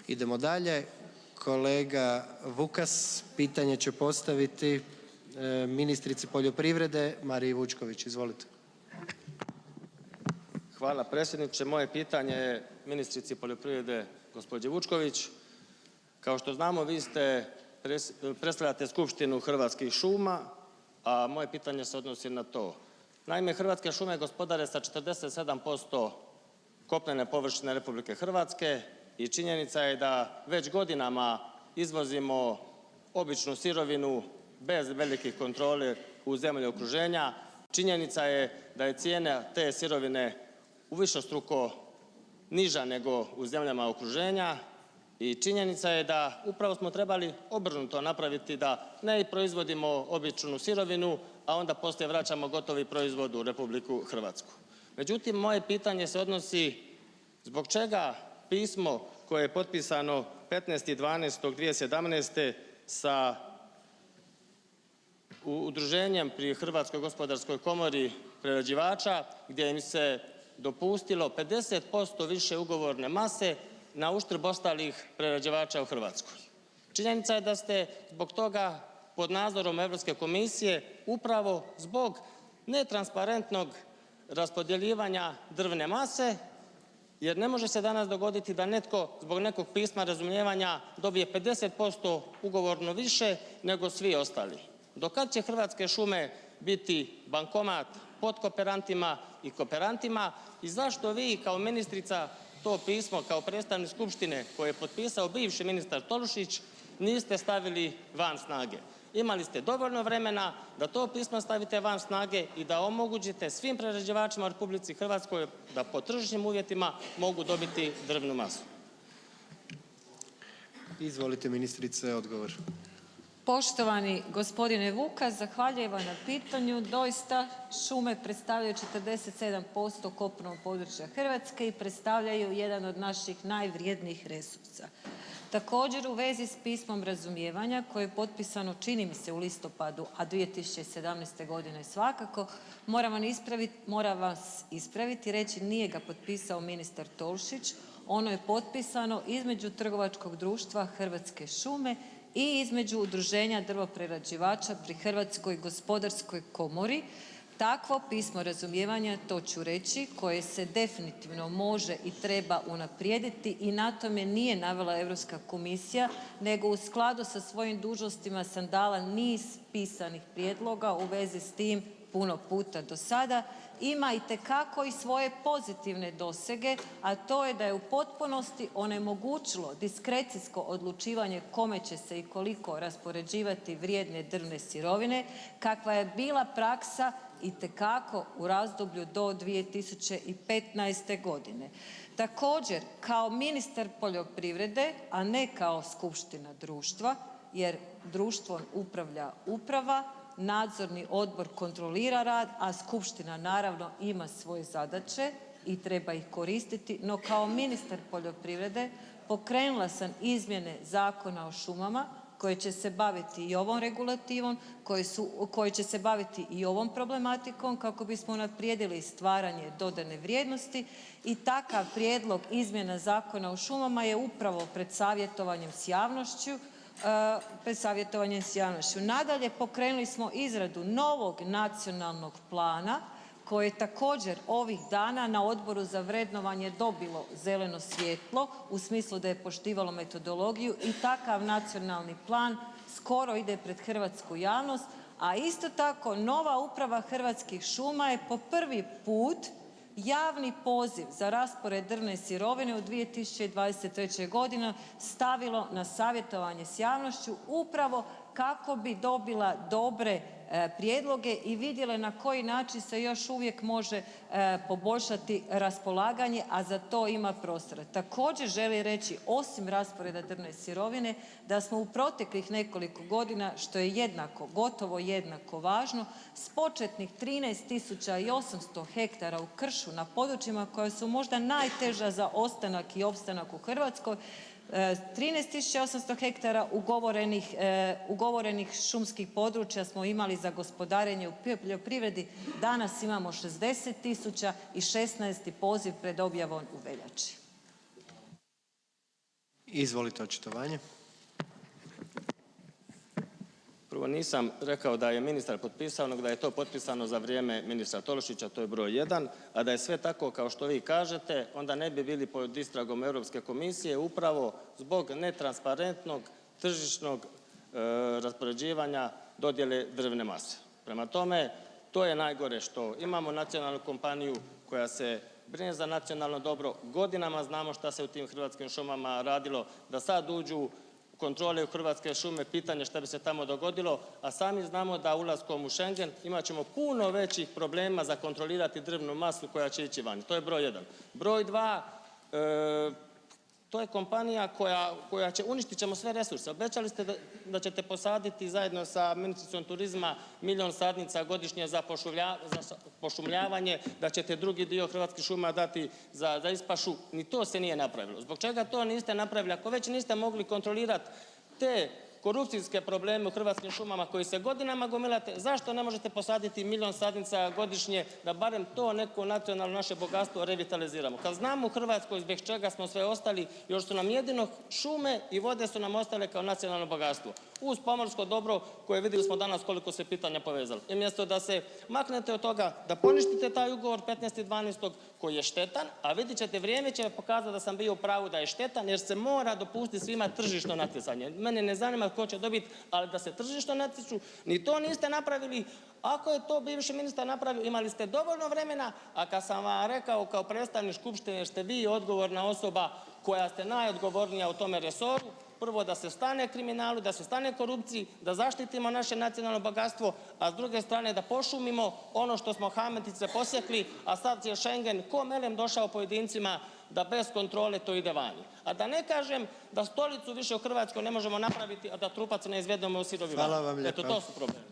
Idemo dalje. Kolega Vukas pitanje će postaviti ministrici poljoprivrede Mariji Vučković. Izvolite. Hvala predsjedniče. Moje pitanje je ministrici poljoprivrede gospođi Vučković. Kao što znamo vi predstavljate Skupštinu Hrvatskih šuma, a moje pitanje se odnosi na to. Naime, Hrvatske šume gospodare sa 47% kopnene površine Republike Hrvatske i činjenica je da već godinama izvozimo običnu sirovinu bez velikih kontrole u zemlje okruženja. Činjenica je da je cijena te sirovine uvišestruko niža nego u zemljama okruženja i činjenica je da upravo smo trebali obrnuto napraviti, da ne proizvodimo običnu sirovinu, a onda poslije vraćamo gotovi proizvod u Republiku Hrvatsku. Međutim, moje pitanje se odnosi zbog čega pismo koje je potpisano 15.12.2017. sa udruženjem pri Hrvatskoj gospodarskoj komori prerađivača gdje im se dopustilo 50% više ugovorne mase na uštrb ostalih prerađivača u Hrvatskoj. Činjenica je da ste zbog toga pod nadzorom Europske komisije upravo zbog netransparentnog raspodjeljivanja drvne mase, jer ne može se danas dogoditi da netko zbog nekog pisma razumijevanja dobije 50% ugovorno više nego svi ostali. Do kad će Hrvatske šume biti bankomat podkooperantima i kooperantima i zašto vi kao ministrica to pismo kao predstavnik Skupštine koje je potpisao bivši ministar Tolušić niste stavili van snage? Imali ste dovoljno vremena da to pismo stavite van snage i da omogućite svim prerađivačima u Republici Hrvatskoj da po tržišnim uvjetima mogu dobiti drvnu masu. Izvolite ministrice, odgovor. Poštovani gospodine Vukas, zahvaljujem vam na pitanju. Doista šume predstavljaju 47% kopnenog područja Hrvatske i predstavljaju jedan od naših najvrjednijih resursa. Također u vezi s pismom razumijevanja koje je potpisano čini mi se u listopadu, a 2017. godine svakako, moram vas ispraviti i reći nije ga potpisao ministar Tolušić, ono je potpisano između trgovačkog društva Hrvatske šume i između udruženja drvoprerađivača pri Hrvatskoj gospodarskoj komori. Takvo pismo razumijevanja, to ću reći, koje se definitivno može i treba unaprijediti i na tome nije navela Europska komisija, nego u skladu sa svojim dužnostima sam dala niz pisanih prijedloga u vezi s tim puno puta do sada, ima itekako i svoje pozitivne dosege, a to je da je u potpunosti onemogućilo diskrecijsko odlučivanje kome će se i koliko raspoređivati vrijedne drvne sirovine, kakva je bila praksa itekako u razdoblju do 2015. godine. Također, kao ministar poljoprivrede, a ne kao skupština društva, jer društvom upravlja uprava, nadzorni odbor kontrolira rad, a skupština naravno ima svoje zadaće i treba ih koristiti, no kao ministar poljoprivrede pokrenula sam izmjene Zakona o šumama koje će se baviti i ovom regulativom, koje će se baviti i ovom problematikom kako bismo unaprijedili stvaranje dodane vrijednosti i takav prijedlog izmjena Zakona o šumama je upravo pred savjetovanjem s javnošću. Nadalje, pokrenuli smo izradu novog nacionalnog plana koje je također ovih dana na Odboru za vrednovanje dobilo zeleno svjetlo u smislu da je poštivalo metodologiju i takav nacionalni plan skoro ide pred hrvatsku javnost, a isto tako nova uprava Hrvatskih šuma je po prvi put javni poziv za raspored drvne sirovine u 2023. godini stavilo na savjetovanje s javnošću upravo kako bi dobila dobre prijedloge i vidjele na koji način se još uvijek može poboljšati raspolaganje, a za to ima prostora. Također želim reći, osim rasporeda drvne sirovine, da smo u proteklih nekoliko godina, što je gotovo jednako važno, s početnih 13.800 hektara u kršu na područjima koja su možda najteža za ostanak i opstanak u Hrvatskoj, 13.800 hektara ugovorenih šumskih područja smo imali za gospodarenje u poljoprivredi, danas imamo 60.000 i 16. poziv pred objavom u veljači. Izvolite očitovanje. Prvo, nisam rekao da je ministar potpisao, nego da je to potpisano za vrijeme ministra Tolušića, to je broj 1, a da je sve tako kao što vi kažete, onda ne bi bili pod istragom Europske komisije upravo zbog netransparentnog tržišnog raspoređivanja dodjele drvne mase. Prema tome, to je najgore što imamo nacionalnu kompaniju koja se brine za nacionalno dobro. Godinama znamo šta se u tim Hrvatskim šumama radilo, da sad uđu kontrole u Hrvatske šume, pitanje šta bi se tamo dogodilo, a sami znamo da ulaskom u Schengen imat ćemo puno većih problema za kontrolirati drvnu masu koja će ići van. To je broj 1. Broj 2, to je kompanija koja će, uništit ćemo sve resurse. Obećali ste da ćete posaditi zajedno sa ministricom turizma 1.000.000 sadnica godišnje za pošumljavanje, da ćete drugi dio Hrvatskih šuma dati za ispašu. Ni to se nije napravilo. Zbog čega to niste napravili? Ako već niste mogli kontrolirati te korupcijske probleme u Hrvatskim šumama koji se godinama gomilate, zašto ne možete posaditi 1.000.000 sadnica godišnje da barem to neko nacionalno naše bogatstvo revitaliziramo? Kad znamo u Hrvatskoj zbog čega smo sve ostali, još su nam jedino šume i vode su nam ostale kao nacionalno bogatstvo. Uz pomorsko dobro koje vidjeli smo danas koliko se pitanja povezalo. I mjesto da se maknete od toga, da poništite taj ugovor 15.12. koji je štetan, a vidjet ćete, vrijeme će pokazati da sam bio u pravu da je štetan, jer se mora dopustiti svima tržišno natjecanje. Mene ne zanima tko će dobiti, ali da se tržišno natječu, ni to niste napravili. Ako je to bivši ministar napravio, imali ste dovoljno vremena, a kad sam vam rekao kao predstavnik Skupštine, jer ste vi odgovorna osoba koja ste najodgovornija u tome resoru, prvo da se stane kriminalu, da se stane korupciji, da zaštitimo naše nacionalno bogatstvo, a s druge strane da pošumimo ono što smo hametice posjekli, a sad je Schengen ko melem došao pojedincima da bez kontrole to ide vani. A da ne kažem da stolicu više u Hrvatskoj ne možemo napraviti, a da trupac ne izvedemo u sirovi van. Hvala vam lijepa. Eto, to su problemi.